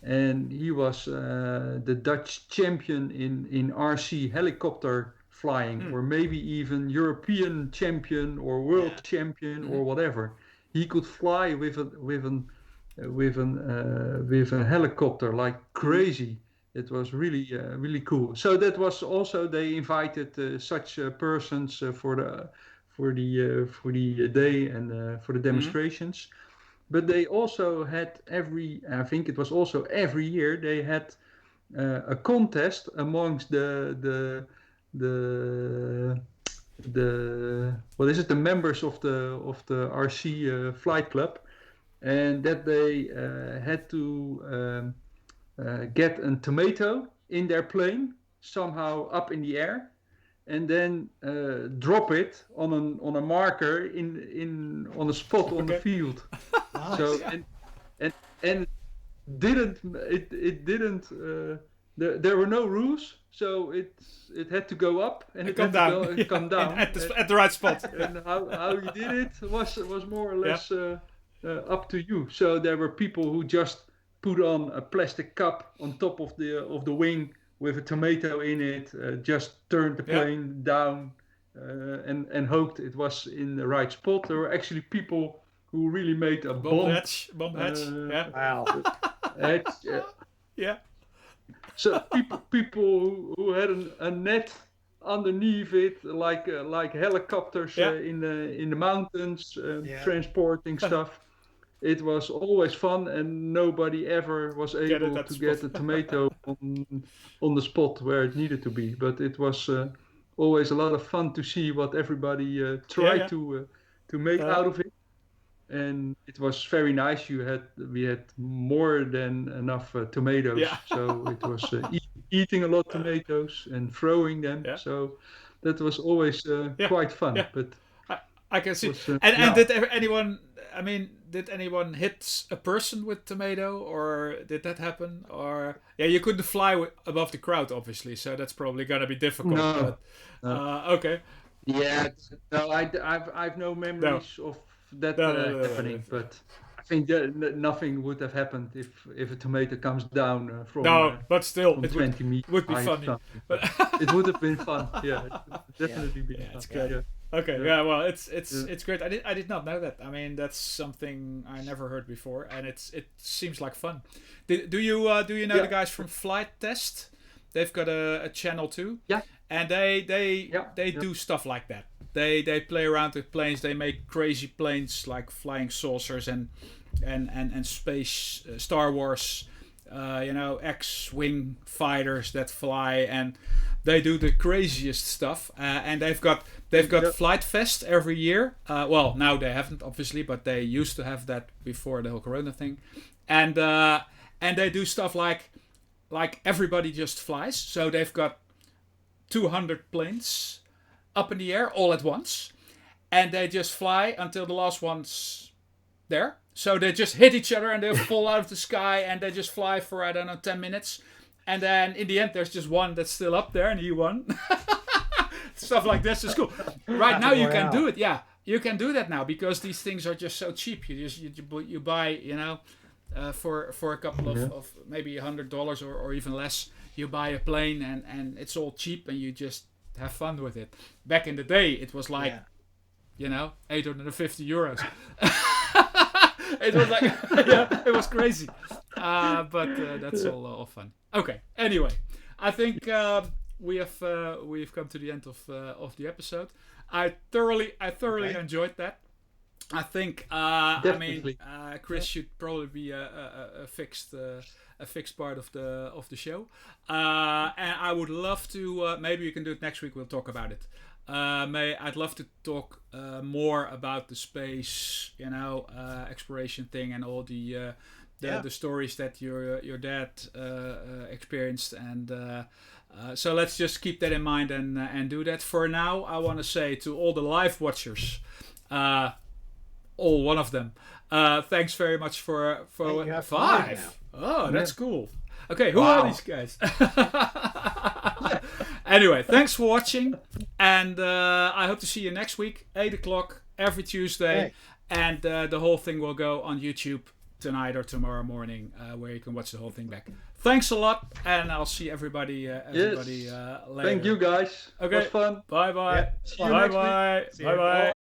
and he was the Dutch champion in RC helicopter flying, or maybe even European champion or world champion or whatever. He could fly with a helicopter like crazy. It was really really cool. So that was also, they invited such persons for the day and for the demonstrations. But they also had I think it was also every year, they had a contest amongst the what is it, the members of the RC flight club, and that they had to get a tomato in their plane somehow up in the air, and then drop it on a marker on a spot on the field. Nice. So and it didn't. There were no rules, so it had to go up and it come had down. to go, come down at the right spot. And how you did it was more or less up to you. So there were people who just put on a plastic cup on top of the wing with a tomato in it, just turned the plane down, and hoped it was in the right spot. There were actually people who really made a bomb hatch. Wow. hatch, Yeah. So people who had a net underneath it, like helicopters in the mountains, transporting stuff. It was always fun, and nobody ever was able to get a tomato on the spot where it needed to be. But it was always a lot of fun to see what everybody tried to make out of it. And it was very nice. We had more than enough tomatoes, so it was eating a lot of tomatoes and throwing them. So that was always quite fun. But I can see. And did anyone? I mean, did anyone hit a person with tomato, or did that happen? Or you couldn't fly above the crowd, obviously, so that's probably gonna be difficult. No. Okay. Yeah. No, I've no memories of that happening, but I think that nothing would have happened if a tomato comes down from but still, from it 20 meters. would be funny. But it would have been fun. Yeah, it would definitely be fun. It's good. Yeah. Okay, well, it's great. I did not know that. I mean, that's something I never heard before, and it seems like fun. Do you know the guys from Flight Test? They've got a channel too. Yeah. And they do stuff like that. They play around with planes. They make crazy planes like flying saucers and space Star Wars, X-wing fighters that fly, and they do the craziest stuff. And they've got Flight Fest every year. Well, now they haven't, obviously, but they used to have that before the whole Corona thing. And they do stuff like everybody just flies. So they've got 200 planes up in the air all at once, and they just fly until the last one's there. So they just hit each other and they fall out of the sky, and they just fly for, I don't know, 10 minutes. And then in the end, there's just one that's still up there, and he won. Stuff like this is cool. Right now, you can do it. Yeah, you can do that now because these things are just so cheap. You buy, for a couple of maybe $100 or even less. You buy a plane, and it's all cheap, and you just have fun with it. Back in the day, it was like, 850 euros. It was like, it was crazy. But that's all fun. Okay. Anyway, I think we've come to the end of the episode. I thoroughly enjoyed that. I think Chris should probably be a fixed part of the show, and I would love to. Maybe we can do it next week. We'll talk about it. I'd love to talk more about the space, exploration thing and all the stories that your dad experienced, and so let's just keep that in mind and do that. For now, I want to say to all the live watchers, all one of them, thanks very much for five. Oh, that's cool. Okay, who are these guys? Anyway, thanks for watching, and I hope to see you next week, 8 o'clock every Tuesday, and the whole thing will go on YouTube tonight or tomorrow morning, where you can watch the whole thing back. Thanks a lot, and I'll see everybody later. Thank you, guys. Okay. It was fun. Bye-bye. Yeah. See you next week. Bye-bye.